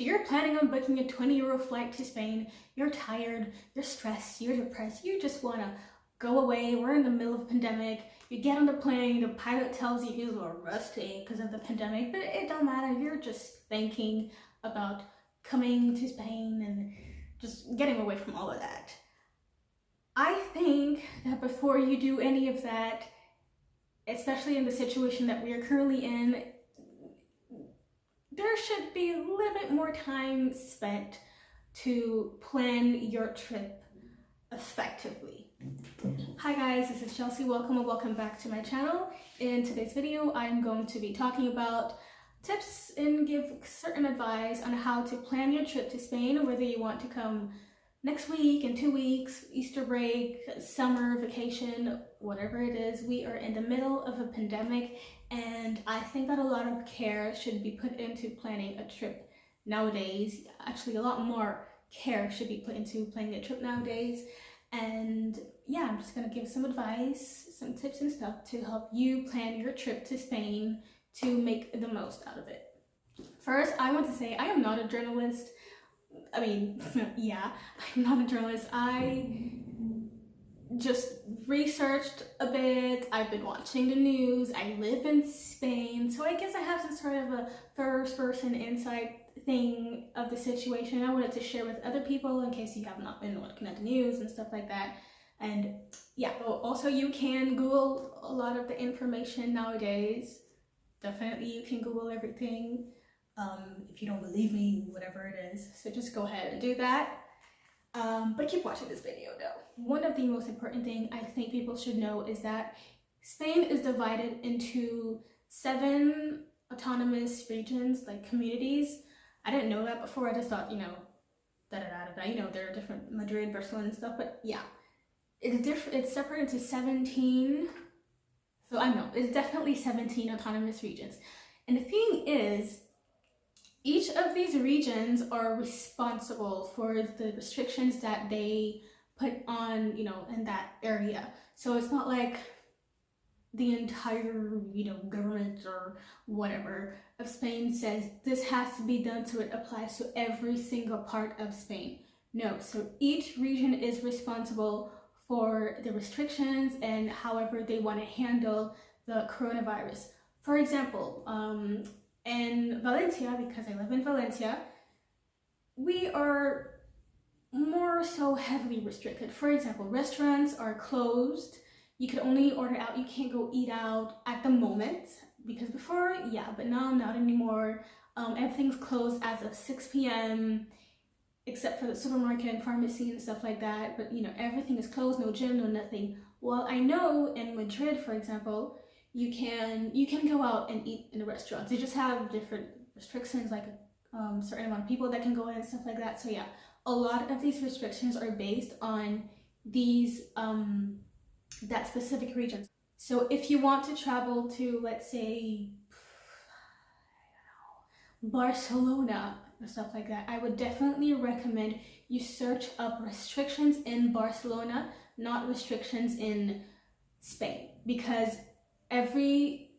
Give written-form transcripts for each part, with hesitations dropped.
So you're planning on booking a 20-euro flight to Spain, you're tired, you're stressed, you're depressed, you just want to go away, we're in the middle of a pandemic, you get on the plane, the pilot tells you he's a little rusty because of the pandemic, but it don't matter, you're just thinking about coming to Spain and just getting away from all of that. I think that before you do any of that, especially in the situation that we are currently in, there should be a little bit more time spent to plan your trip effectively. Hi guys, this is Chelsea. Welcome back to my channel. In today's video, I'm going to be talking about tips and give certain advice on how to plan your trip to Spain, whether you want to come next week, in 2 weeks, Easter break, summer vacation, whatever it is. We are in the middle of a pandemic, and I think that a lot of care should be put into planning a trip nowadays. Actually, a lot more care should be put into planning a trip nowadays. And yeah, I'm just gonna give some advice, some tips and stuff to help you plan your trip to Spain to make the most out of it. First, I want to say I am not a journalist. I mean, yeah, I'm not a journalist. I just researched a bit. I've been watching the news. I live in Spain, so I guess I have some sort of a first-person insight thing of the situation I wanted to share with other people in case you have not been looking at the news and stuff like that. And yeah, also you can Google a lot of the information nowadays. Definitely you can Google everything. If you don't believe me, whatever it is, so just go ahead and do that. But keep watching this video though. One of the most important thing I think people should know is that Spain is divided into 7 autonomous regions, like communities. I didn't know that before. I just thought, you know, there are different Madrid, Barcelona and stuff, but yeah, it's separated into 17. So I know it's definitely 17 autonomous regions. And the thing is, each of these regions are responsible for the restrictions that they put on, you know, in that area. So it's not like the entire, you know, government or whatever of Spain says this has to be done, so it applies to every single part of Spain. No, so each region is responsible for the restrictions and however they want to handle the coronavirus. For example, in Valencia, because I live in Valencia, we are more so heavily restricted. For example, restaurants are closed. You can only order out, you can't go eat out at the moment, because before, yeah, but now not anymore. Everything's closed as of 6 p.m. except for the supermarket and pharmacy and stuff like that, but you know, everything is closed, no gym, no nothing. Well, I know in Madrid, for example, you can go out and eat in the restaurants. They just have different restrictions, like a certain amount of people that can go in and stuff like that. So yeah, a lot of these restrictions are based on these that specific regions. So if you want to travel to, let's say, I don't know, Barcelona or stuff like that, I would definitely recommend you search up restrictions in Barcelona, not restrictions in Spain, because every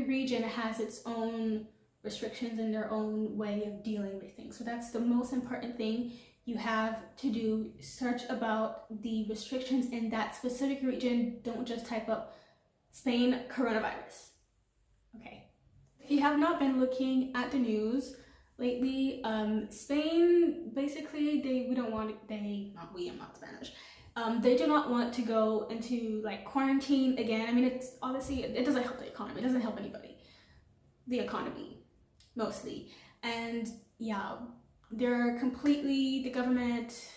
region has its own restrictions and their own way of dealing with things. So that's the most important thing you have to do. Search about the restrictions in that specific region. Don't just type up Spain coronavirus. Okay. If you have not been looking at the news lately, Spain, basically, I'm not Spanish. They do not want to go into like quarantine again. I mean, it's obviously, it doesn't help the economy. It doesn't help anybody. The economy, mostly. And yeah, the government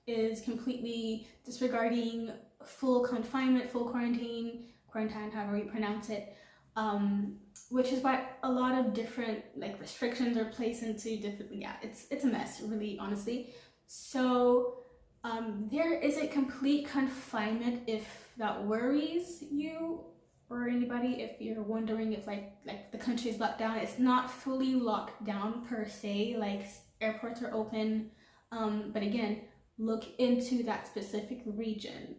is completely disregarding full confinement, full quarantine, however you pronounce it. Which is why a lot of different like restrictions are placed into different, yeah, it's a mess, really, honestly. So there isn't complete confinement, if that worries you or anybody, if you're wondering if like the country is locked down. It's not fully locked down per se, like airports are open, but again, look into that specific region.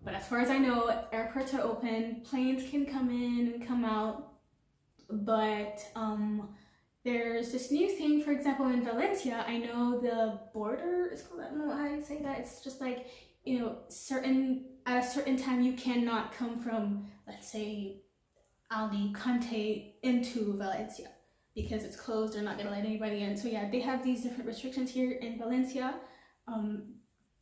But as far as I know, airports are open, planes can come in and come out, but there's this new thing, for example, in Valencia, I know the border is called, I don't know how to say that. It's just like, you know, at a certain time you cannot come from, let's say, Alicante into Valencia because it's closed. They're not gonna let anybody in. So yeah, they have these different restrictions here in Valencia.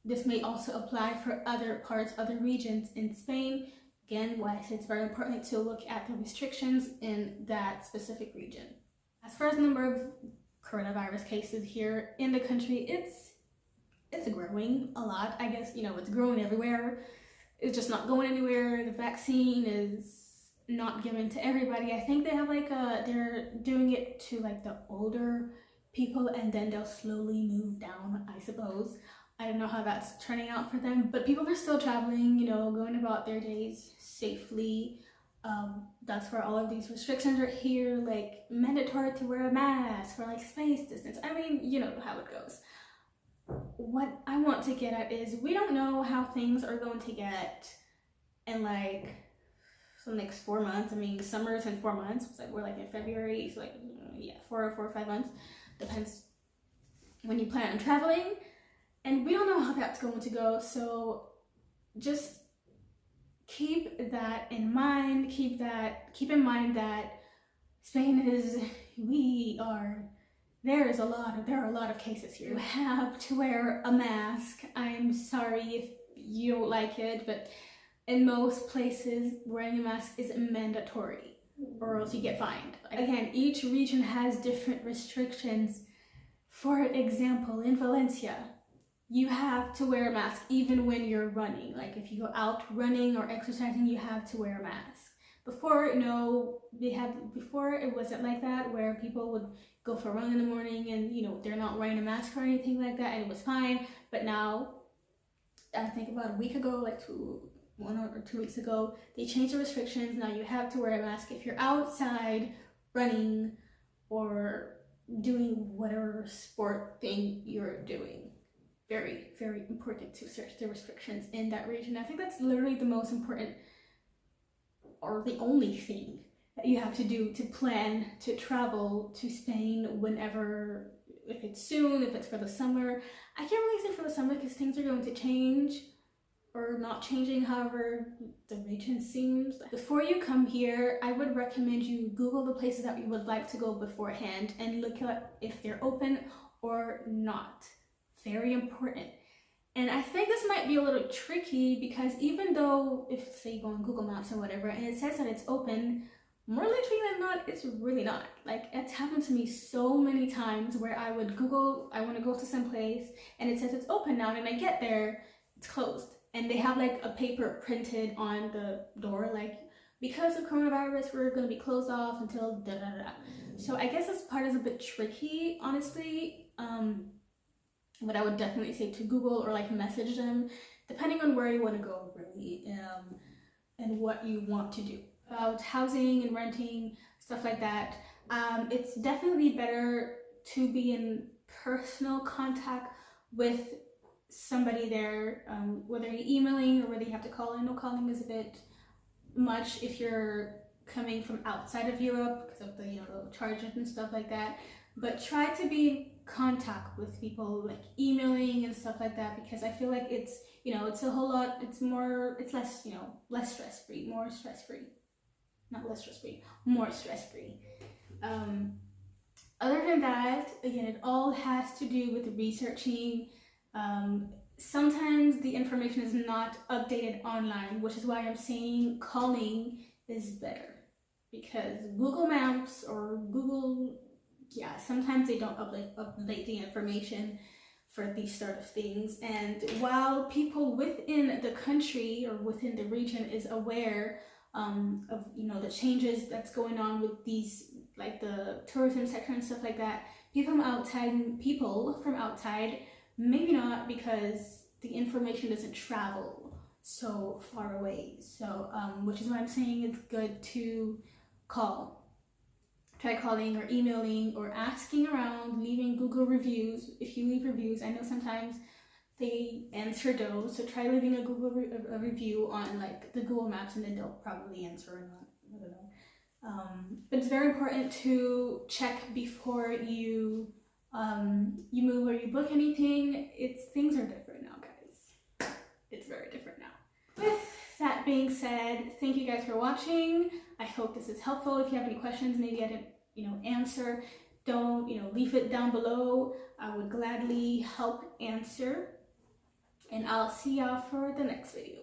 This may also apply for other parts, other regions in Spain. Again, why I say it's very important to look at the restrictions in that specific region. As far as the number of coronavirus cases here in the country, it's growing a lot. I guess, you know, it's growing everywhere. It's just not going anywhere. The vaccine is not given to everybody. I think they have like they're doing it to like the older people, and then they'll slowly move down, I suppose. I don't know how that's turning out for them, but people are still traveling, you know, going about their days safely. That's where all of these restrictions are here, like mandatory to wear a mask or like space distance. I mean, you know how it goes. What I want to get at is we don't know how things are going to get in like the next 4 months. I mean, summer's in 4 months. It's like we're like in February, so like yeah, 4 or 5 months. Depends when you plan on traveling. And we don't know how that's going to go, so just keep that in mind. Keep in mind that Spain is, there are a lot of cases here. You have to wear a mask. I'm sorry if you don't like it, but in most places, wearing a mask is mandatory, or else you get fined. Again, each region has different restrictions. For example, in Valencia, you have to wear a mask even when you're running. Like if you go out running or exercising, you have to wear a mask. Before it wasn't like that, where people would go for a run in the morning and, you know, they're not wearing a mask or anything like that, and it was fine. But now, I think about a week ago, like 1 or 2 weeks ago, they changed the restrictions. Now you have to wear a mask if you're outside running or doing whatever sport thing you're doing. Very, very important to search the restrictions in that region. I think that's literally the most important, or the only thing that you have to do to plan to travel to Spain whenever, if it's soon, if it's for the summer. I can't really say for the summer because things are going to change, or not changing, however the region seems. Before you come here, I would recommend you Google the places that you would like to go beforehand and look at if they're open or not. Very important. And I think this might be a little tricky because even though, if say you go on Google Maps or whatever and it says that it's open, more likely than not, it's really not. Like, it's happened to me so many times where I would Google, I want to go to some place and it says it's open now, and I get there, it's closed. And they have like a paper printed on the door, like, because of coronavirus, we're going to be closed off until da da da. So I guess this part is a bit tricky, honestly. But I would definitely say to Google or like message them, depending on where you want to go, really, and what you want to do. About housing and renting, stuff like that, it's definitely better to be in personal contact with somebody there, whether you're emailing or whether you have to call. I know calling is a bit much if you're coming from outside of Europe because of the, you know, the charges and stuff like that. But try to be in contact with people, like emailing and stuff like that, because I feel like it's, you know, it's a whole lot, it's less, you know, less stress-free, more stress-free. Not less stress-free, more stress-free. Other than that, again, it all has to do with researching. Sometimes the information is not updated online, which is why I'm saying calling is better, because Google Maps or Google, yeah, sometimes they don't update the information for these sort of things. And while people within the country or within the region is aware of, you know, the changes that's going on with these, like the tourism sector and stuff like that, people from outside maybe not, because the information doesn't travel so far away. So which is why I'm saying it's good to call. Try calling or emailing or asking around, leaving Google reviews. If you leave reviews, I know sometimes they answer those, so try leaving a review on like the Google Maps, and then they'll probably answer or not. I don't know. But it's very important to check before you move or you book anything. Things are different now, guys. It's very different now. With that being said, thank you guys for watching. I hope this is helpful. If you have any questions, maybe I didn't, answer, don't, leave it down below. I would gladly help answer. And I'll see y'all for the next video.